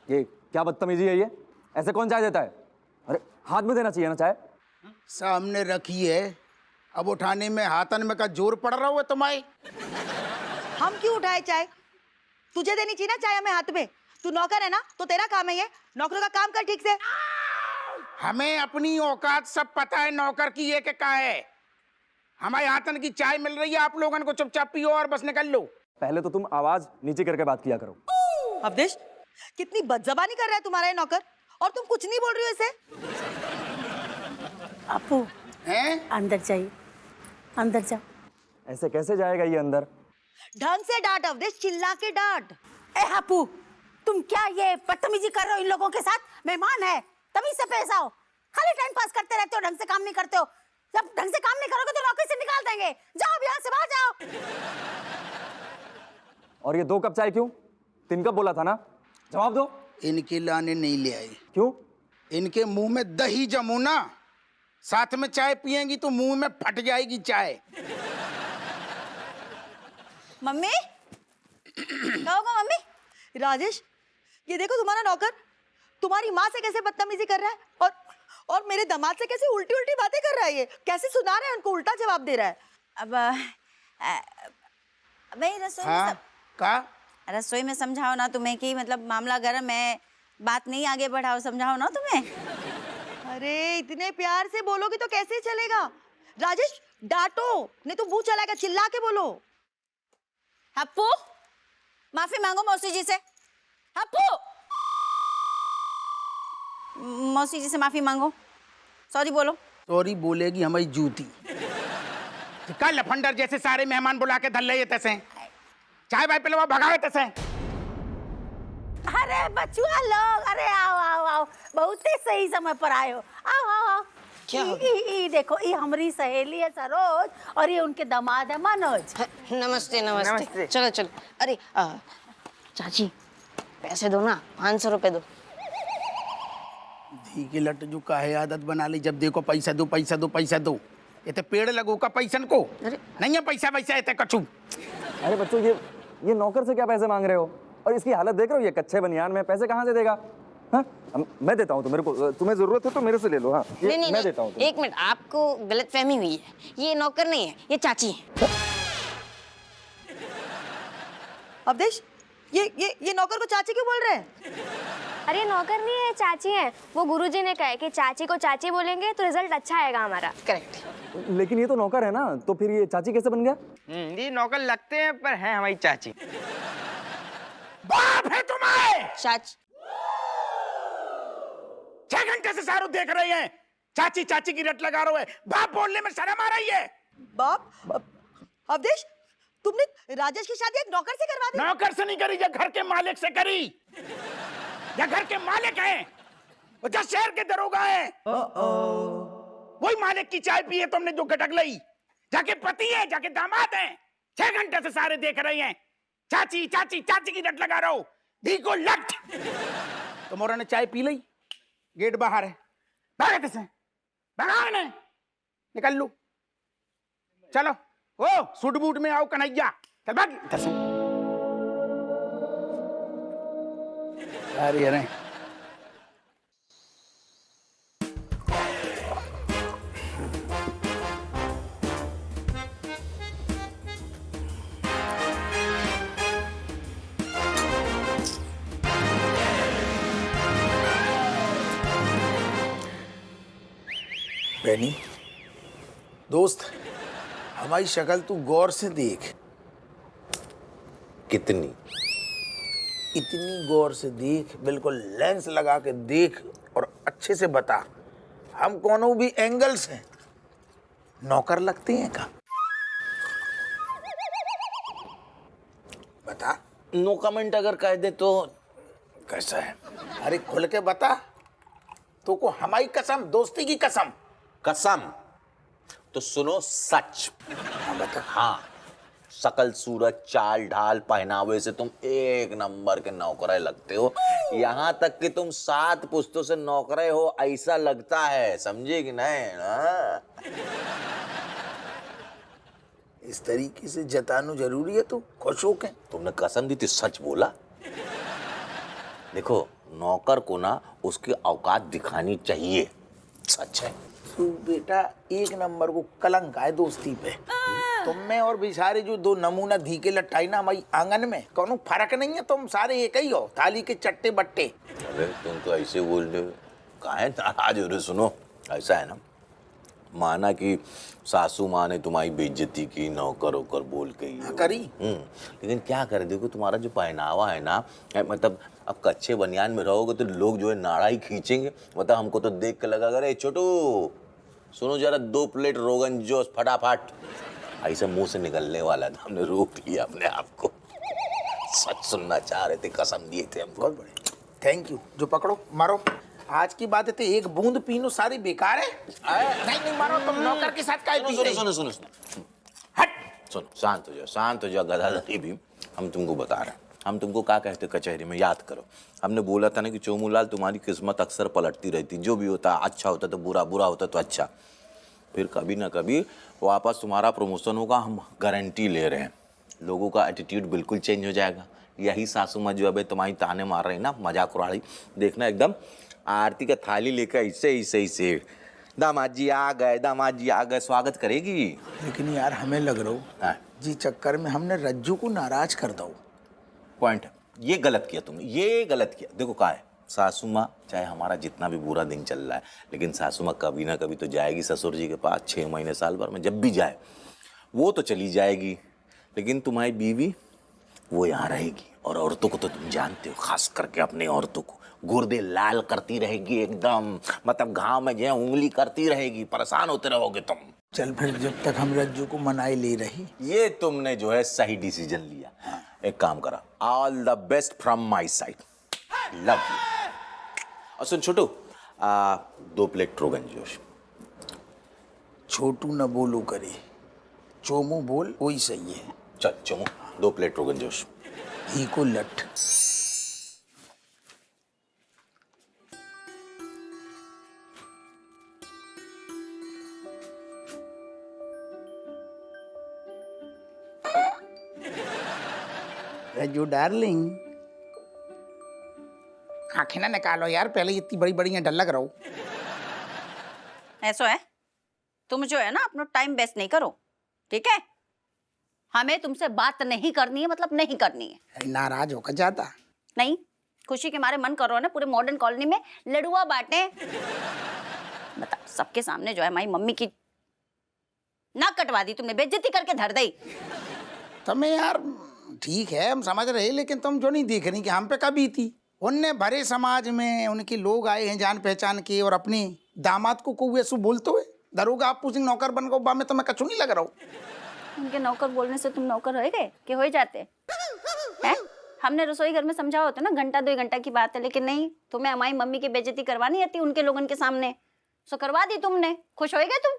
ये क्या बदतमीजी है ये? ऐसे कौन चाय देता है? अरे हाथ में देना चाहिए ना चाय। सामने रखी है, अब उठाने में हाथन में का जोर पड़ रहा हुआ तुम्हारे। हम क्यों उठाए चाय? तुझे देनी चाहिए ना चाय हमें हाथ में। तू नौकर है ना, तो तेरा काम है ये। नौकरों का काम कर ठीक से। हमें अपनी औकात सब पता है, नौकर की ये क्या है। हमारे हाथन की चाय मिल रही है, आप लोगों को चुपचाप पियो और बस निकल लो। पहले तो तुम आवाज नीचे करके बात किया करो। अवधेश, कितनी बदजबानी कर रहा है तुम्हारा ये नौकर, और तुम कुछ नहीं बोल रही हो इसे। अपू हैं? अंदर जाइए, अंदर जाओ। ऐसे कैसे जाएगा ये अंदर? ढंग से डांट अवधेश, चिल्ला के डांट। ए अपू, तुम क्या ये बदतमीजी कर रहे हो इन लोगों के साथ? मेहमान है, तभी से पेश आओ। खाली टाइम पास करते रहते हो, ढंग से काम नहीं करते हो। जब ढंग से काम नहीं करोगे तो नौकरी से निकाल देंगे। जाओ अब यहाँ से बाहर जाओ। और ये 2 कप चाय क्यों? 3 कप बोला था ना। जवाब दो। इनके लाने नहीं ले आई। क्यों? इनके मुंह में दही जमू ना, साथ में चाय पिएंगी तो मुंह में फट जाएगी चाय। मम्मी कहोगे मम्मी? राजेश, ये देखो तुम्हारा नौकर तुम्हारी माँ से कैसे बदतमीजी कर रहा है, और मेरे दामाद से कैसे उल्टी उल्टी बातें कर रहा है। ये कैसे सुना रहा है उनको, उल्टा जवाब दे रहा है। अब भाई हाँ का रसोई में समझाओ ना तुम्हें कि मतलब मामला गर्म है, बात नहीं आगे बढ़ाओ, समझाओ ना तुम्हें। अरे इतने प्यार से बोलोगी तो कैसे चलेगा? राजेश डांटो, नहीं तो मुंह चलाएगा। चिल्ला के बोलो। हप्पू, माफी मांगो मौसी जी से। हप्पू, मौसी जी से माफी मांगो, सॉरी बोलो। सॉरी बोलेगी हमारी जूती। कल लफंडर जैसे सारे मेहमान बुला के धल ले तैसे चाय भाई पिलवा भगावे तैसे। अरे बचुआ लोग, अरे आओ आओ आओ, बहुत ही सही समय पर आए हो। आओ आओ आओ। क्या देखो, ये हमारी सहेली है सरोज, और ये उनके दामाद है मनोज। नमस्ते नमस्ते। चलो चलो। अरे चाची पैसे दो ना, 500 रुपए दो। धी की लट जो काहे आदत बना ली, जब देखो पैसा दो पैसा दो पैसा दो। ये तो पेड़ लगो का पैसन को नहीं है पैसा वैसा है कछू। अरे बच्चों, ये नौकर से क्या पैसे मांग रहे हो? और इसकी हालत देख रहे हो, ये कच्चे बनियान में पैसे कहाँ से देगा? हाँ? मैं देता हूँ, तो मेरे को तुम्हें जरूरत है तो मेरे से ले लो। हाँ, नहीं मैं देता हूँ। एक मिनट, आपको गलतफहमी हुई है। ये नौकर नहीं है, ये चाची है। अवधेश, ये नौकर को चाची क्यों बोल रहे हैं? अरे नौकर नहीं है, चाची है। वो गुरुजी ने कहा है कि चाची को चाची बोलेंगे तो रिजल्ट अच्छा आएगा हमारा। करेक्ट। लेकिन ये तो नौकर है ना, तो फिर ये चाची कैसे बन गया? ये नौकर लगते हैं पर है हमारी चाची। बाप है तुम्हारे। चाची 6 घंटे से सारू देख रहे हैं, चाची चाची की रट लगा रहे हैं। बाप बोलने में शर्म आ रही है। बाप? अवधेश, तुमने राजेश की शादी एक नौकर से करवा दी? नौकर से नहीं करी, या घर के मालिक से करी। या घर के मालिक हैं, वो जो शहर के दरोगा हैं। वही मालिक की चाय पी है तुमने जो गटक ली। जाके पति है, जाके दामाद है। 6 घंटे से सारे देख रहे हैं, चाची चाची चाची की रट लगा रहा हो। धी को लट। तुम्हारा ने चाय पी ली, गेट बाहर है, भागते से भगाओ ने, निकल लो। चलो ओ सूट बूट में आओ कन्हैया, चल भाग इधर से। अरे अरे बहनी, दोस्त, हमारी शक्ल तू गौर से देख। कितनी? इतनी गौर से देख, बिल्कुल लेंस लगा के देख और अच्छे से बता हम कौनों भी एंगल से नौकर लगते हैं का? बता। नो कमेंट अगर कह दे तो कैसा है? अरे खुल के बता। तो को हमारी कसम, दोस्ती की कसम। कसम तो सुनो सच। बता। हाँ, सकल सूरत चाल ढाल पहनावे से तुम एक नंबर के नौकरे लगते हो। यहाँ तक कि तुम 7 पुश्तों से नौकरे हो ऐसा लगता है, समझे कि नहीं ना? इस तरीके से जताना जरूरी है? तो खुश हो के तुमने कसम दी थी, सच बोला। देखो नौकर को ना उसकी औकात दिखानी चाहिए। सच है। तू बेटा एक नंबर को कलंक है दोस्ती पे। तुम में और बेचारे जो दो नमूना धी के लट्टाई ना हमारी आंगन में कोनो फर्क नहीं है, तुम सारे एक ही हो, थाली के चट्टे बट्टे। अरे तुम तो ऐसे बोल रहे हो, काहे नाराज हो रहे? सुनो, ऐसा है ना, माना कि सासू माँ ने तुम्हारी बेइज्जती की, नौकर होकर बोल के ही करी। लेकिन क्या करे, देखो तुम्हारा जो पहनावा है ना, मतलब अब कच्चे बनियान में रहोगे तो लोग जो है नाड़ा ही खींचेंगे। मतलब हमको तो देख के लगा, अरे छोटू सुनो जरा 2 प्लेट रोगन जोश फटाफट, ऐसे मुंह से निकलने वाला था। हमने रोक लिया अपने आप को। सच सुनना चाह रहे थे, कसम दिए थे हमको। Thank you. जो पकड़ो मारो। आज की बात है तो एक बूंद पीनो सारी बेकार है। नहीं नहीं मारो, तुम नौकर के साथ काय पी रही? सुनो हट, सुनो, शांत हो जाओ गदाधरी भी। हम तुमको बता रहे हैं, हम तुमको क्या कहते कचहरी में, याद करो। हमने बोला था ना कि चोमूलाल तुम्हारी किस्मत अक्सर पलटती रहती, जो भी होता अच्छा होता तो बुरा, बुरा होता तो अच्छा। फिर कभी ना कभी वापस तुम्हारा प्रमोशन होगा, हम गारंटी ले रहे हैं। लोगों का एटीट्यूड बिल्कुल चेंज हो जाएगा। यही सासू माँ जो अबे तुम्हारी ताने मार रही ना, मजाक उड़ा रही, देखना एकदम आरती का थाली लेकर ऐसे दामाद जी आ गए स्वागत करेगी। लेकिन यार हमें लग रहा हाँ। हो जी चक्कर में हमने रज्जू को नाराज कर दो। पॉइंट है, ये गलत किया तुमने, ये गलत किया। देखो क्या है, सासू माँ चाहे हमारा जितना भी बुरा दिन चल रहा है, लेकिन सासू माँ कभी ना कभी तो जाएगी ससुर जी के पास, 6 महीने साल भर में जब भी जाए वो तो चली जाएगी। लेकिन तुम्हारी बीवी वो यहाँ रहेगी, और औरतों को तो तुम जानते हो, खास करके अपने औरतों को गुर्दे लाल करती रहेगी एकदम, मतलब घाव में जो उंगली करती रहेगी, परेशान होते रहोगे तुम। चल फिर जब तक हम रज्जू को मनाए ले रही। ये तुमने जो है सही डिसीजन लिया। एक काम करा, all the best from my side, love you. और सुन छोटू, 2 प्लेट रोगन जोश। छोटू न बोलो करे, चोमू बोल वही सही है। चल चोमू 2 प्लेट रोगन जोश। ही को लट। रज्जू डार्लिंग, आंखें ना निकालो यार, पहले इतनी बड़ी बड़ी डर लग रहा हो। ऐसा है, तुम जो है ना अपना टाइम वेस्ट नहीं करो, ठीक है? हमें तुमसे बात नहीं करनी है, मतलब नहीं करनी है। नाराज होकर जाता नहीं, खुशी के मारे मन कर रहा है ना पूरे मॉडर्न कॉलोनी में लड़ुआ बांटे। बता, सबके सामने जो है हमारी मम्मी की नाक कटवा दी तुमने, बेइज्जती करके धर दी। तुम्हें यार ठीक है हम समझ रहे, लेकिन तुम जो नहीं देख रही कि हम पे कभी थी। उनने भरे समाज में उनके लोग आए हैं जान पहचान के, और अपने दामाद को ऐसा बोलते हुए दरोगा आप पूछेंगे नौकर बन गो, में तुम्हें कछु नहीं लग रहा हो। उनके नौकर बोलने से तुम नौकर हो गए कि हो जाते हैं? हमने रसोई घर में समझाओ होता ना, घंटा 2 घंटा की बात है, लेकिन नहीं, तुम्हें हमारी मम्मी की बेइज्जती करवानी आती उनके लोगों के सामने, सो करवा दी तुमने। खुश हो गए तुम?